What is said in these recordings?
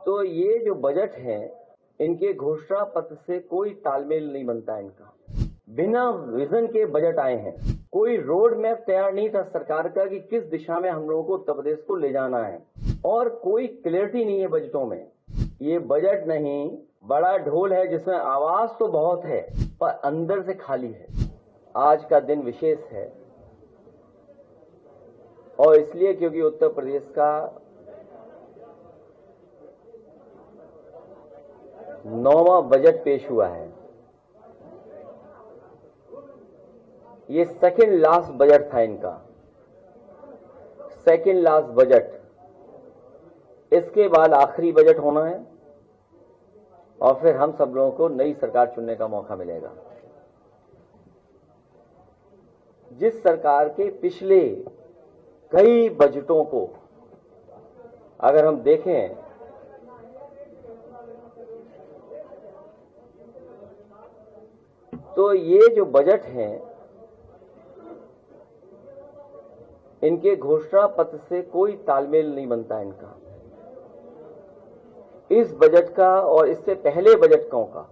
तो ये जो बजट है, इनके घोषणा पत्र से कोई तालमेल नहीं बनता इनका। बिना विजन के बजट आए हैं। कोई रोड मैप तैयार नहीं था सरकार का कि किस दिशा में हम लोगों को उत्तर प्रदेश को ले जाना है, और कोई क्लियरिटी नहीं है बजटों में। ये बजट नहीं, बड़ा ढोल है जिसमें आवाज तो बहुत है पर अंदर से खाली है। आज का दिन विशेष है, और इसलिए क्योंकि उत्तर प्रदेश का 9वां बजट पेश हुआ है। ये सेकेंड लास्ट बजट था इनका, सेकेंड लास्ट बजट। इसके बाद आखिरी बजट होना है और फिर हम सब लोगों को नई सरकार चुनने का मौका मिलेगा। जिस सरकार के पिछले कई बजटों को अगर हम देखें तो ये जो बजट हैं, इनके घोषणा पत्र से कोई तालमेल नहीं बनता इनका। इस बजट का और इससे पहले बजटों का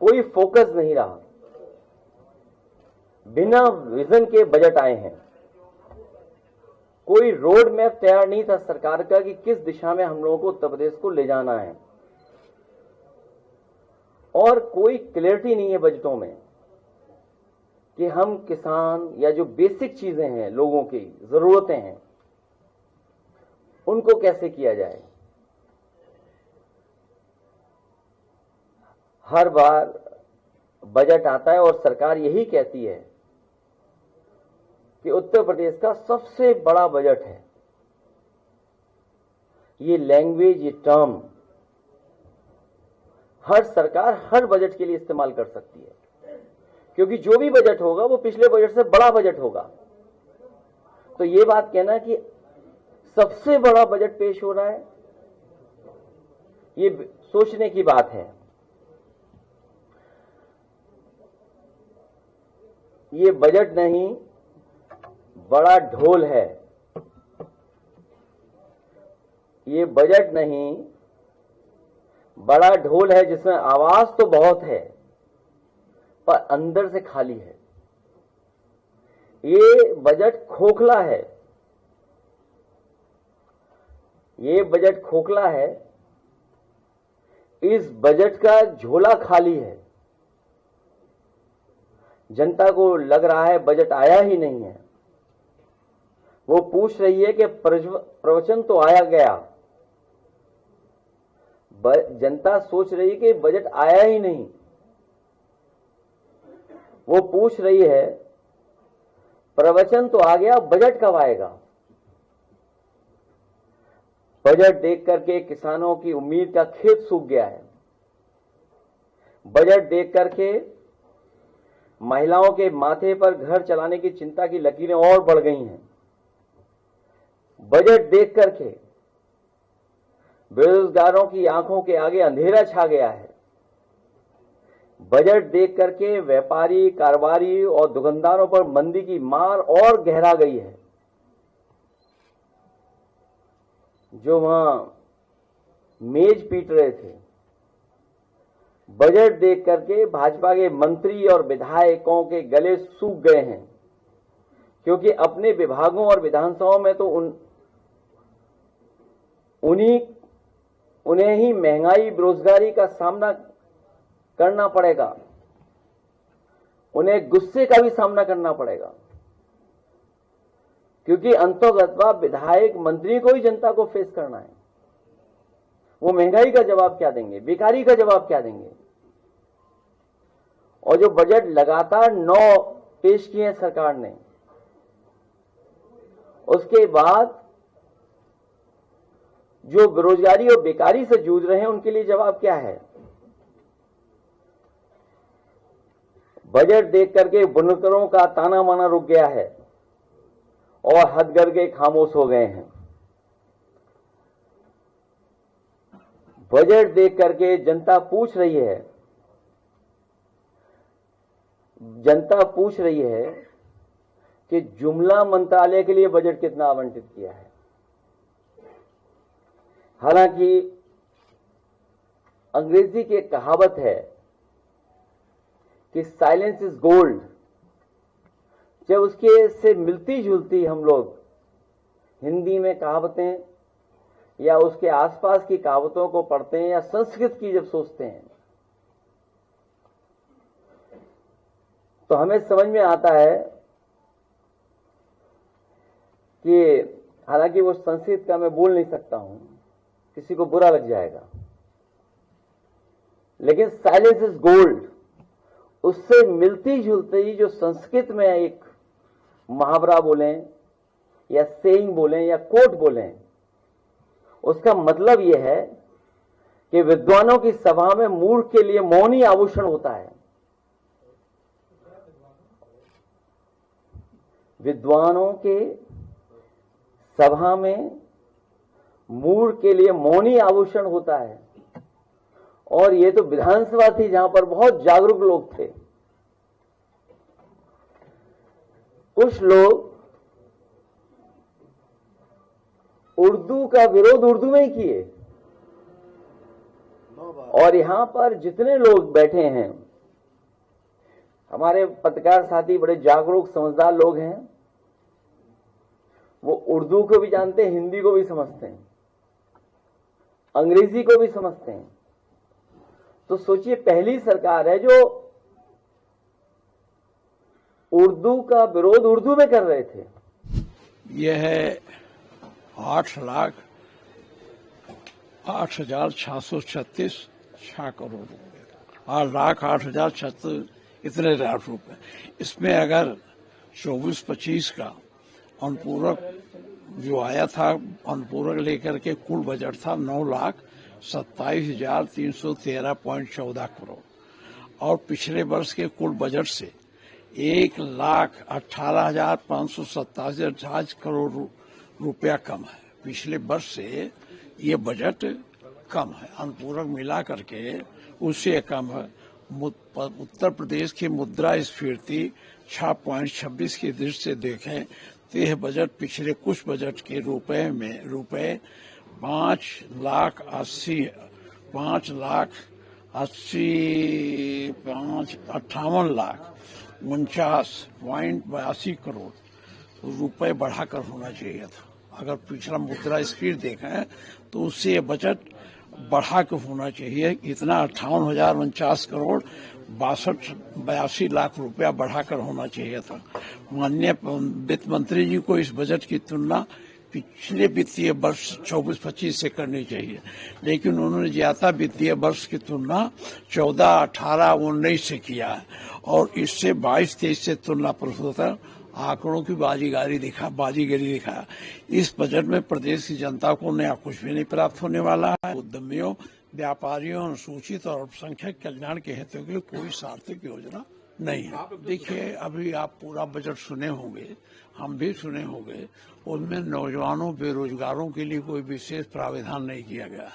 कोई फोकस नहीं रहा। बिना विजन के बजट आए हैं। कोई रोड मैप तैयार नहीं था सरकार का कि किस दिशा में हम लोगों को उत्तर प्रदेश को ले जाना है, और कोई क्लियरिटी नहीं है बजटों में कि हम किसान या जो बेसिक चीजें हैं, लोगों की जरूरतें हैं, उनको कैसे किया जाए। हर बार बजट आता है और सरकार यही कहती है कि उत्तर प्रदेश का सबसे बड़ा बजट है। ये लैंग्वेज, ये टर्म हर सरकार हर बजट के लिए इस्तेमाल कर सकती है, क्योंकि जो भी बजट होगा वो पिछले बजट से बड़ा बजट होगा। तो ये बात कहना कि सबसे बड़ा बजट पेश हो रहा है, ये सोचने की बात है। ये बजट नहीं, बड़ा ढोल है। ये बजट नहीं, बड़ा ढोल है जिसमें आवाज तो बहुत है पर अंदर से खाली है। ये बजट खोखला है। ये बजट खोखला है। इस बजट का झोला खाली है। जनता को लग रहा है बजट आया ही नहीं है। वो पूछ रही है कि प्रवचन तो आया गया। जनता सोच रही है कि बजट आया ही नहीं। वो पूछ रही है प्रवचन तो आ गया, बजट कब आएगा। बजट देख करके किसानों की उम्मीद का खेत सूख गया है। बजट देख करके महिलाओं के माथे पर घर चलाने की चिंता की लकीरें और बढ़ गई हैं। बजट देख करके बेरोजगारों की आंखों के आगे अंधेरा छा गया है। बजट देख करके व्यापारी, कारोबारी और दुकानदारों पर मंदी की मार और गहरा गई है। जो वहां मेज पीट रहे थे, बजट देख करके भाजपा के मंत्री और विधायकों के गले सूख गए हैं, क्योंकि अपने विभागों और विधानसभाओं में तो उन्हें ही महंगाई, बेरोजगारी का सामना करना पड़ेगा। उन्हें गुस्से का भी सामना करना पड़ेगा, क्योंकि अंतोगत्वा विधायक, मंत्री को ही जनता को फेस करना है। वो महंगाई का जवाब क्या देंगे, बेकारी का जवाब क्या देंगे। और जो बजट लगातार 9 पेश किए हैं सरकार ने, उसके बाद जो बेरोजगारी और बेकारी से जूझ रहे हैं उनके लिए जवाब क्या है। बजट देख करके बुनकरों का ताना माना रुक गया है और हथकरघे खामोश हो गए हैं। बजट देख करके जनता पूछ रही है कि जुमला मंत्रालय के लिए बजट कितना आवंटित किया है। हालांकि अंग्रेजी की एक कहावत है कि साइलेंस इज गोल्ड। जब उसके से मिलती जुलती हम लोग हिंदी में कहावतें या उसके आसपास की कहावतों को पढ़ते हैं या संस्कृत की जब सोचते हैं तो हमें समझ में आता है कि हालांकि वो संस्कृत का मैं बोल नहीं सकता हूं, किसी को बुरा लग जाएगा, लेकिन साइलेंस इज गोल्ड उससे मिलती जुलती जो संस्कृत में एक मुहावरा बोलें या सेइंग बोलें या कोट बोलें, उसका मतलब यह है कि विद्वानों की सभा में मूर्ख के लिए मौन ही आभूषण होता है। विद्वानों के सभा में मूर्ख के लिए मौन ही आभूषण होता है। और ये तो विधानसभा थी जहां पर बहुत जागरूक लोग थे। कुछ लोग उर्दू का विरोध उर्दू में ही किए और यहां पर जितने लोग बैठे हैं हमारे पत्रकार साथी बड़े जागरूक समझदार लोग हैं, वो उर्दू को भी जानते हैं, हिंदी को भी समझते हैं, अंग्रेजी को भी समझते हैं। तो सोचिए पहली सरकार है जो उर्दू का विरोध उर्दू में कर रहे थे। यह है 8,08,636 करोड़ रुपए, 8,08,636 इतने लाख रुपए। इसमें अगर 24-25 का अनुपूरक जो आया था, अनुपूरक लेकर के कुल बजट था 9,27,313.14 करोड़ और पिछले वर्ष के कुल बजट से 1,18,587 करोड़ रुपया कम है। पिछले वर्ष से ये बजट कम है, अनुपूरक मिला करके उससे कम है। उत्तर प्रदेश की मुद्रास्फीति 6.26 की दृष्टि से देखें तो यह बजट पिछले कुछ बजट के रुपए 58,49.82 करोड़ रुपए बढ़ाकर होना चाहिए था। अगर पिछला मुद्रास्फीति देखें तो उससे ये बजट बढ़ा के होना चाहिए। इतना 58,049 करोड़ 82 लाख रुपया बढ़ाकर होना चाहिए था। माननीय वित्त मंत्री जी को इस बजट की तुलना पिछले वित्तीय वर्ष 24-25 से करनी चाहिए, लेकिन उन्होंने ज्यादा वित्तीय वर्ष की तुलना 14, 18, 19 से किया है और इससे 22-23 से तुलना प्रस्तुत आंकड़ों की बाजीगरी दिखा। इस बजट में प्रदेश की जनता को नया कुछ भी नहीं प्राप्त होने वाला है। उद्यमियों, व्यापारियों, अनुसूचित और अल्पसंख्यक कल्याण के हेतु के कोई सार्थक योजना नहीं है। देखिए, अभी आप पूरा बजट सुने होंगे, हम भी सुने होंगे, उनमें नौजवानों, बेरोजगारों के लिए कोई विशेष प्रावधान नहीं किया गया।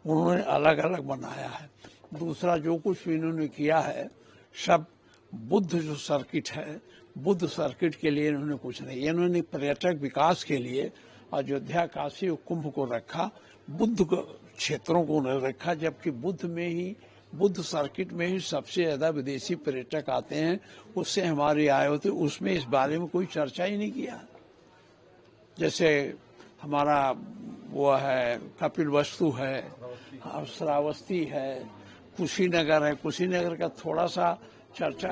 उन्होंने अलग अलग बनाया है। दूसरा, जो कुछ भी इन्होंने किया है सब बुद्ध जो सर्किट है, बुद्ध सर्किट के लिए इन्होंने कुछ नहीं। इन्होंने पर्यटक विकास के लिए अयोध्या, काशी और कुंभ को रखा, बुद्ध क्षेत्रों को नहीं रखा, जबकि बुद्ध सर्किट में ही सबसे ज्यादा विदेशी पर्यटक आते हैं। उससे हमारी आय होती, उसमें इस बारे में कोई चर्चा ही नहीं किया। जैसे हमारा वो है कपिल वस्तु है, श्रावस्ती है, कुशीनगर है, कुशीनगर का थोड़ा सा चर्चा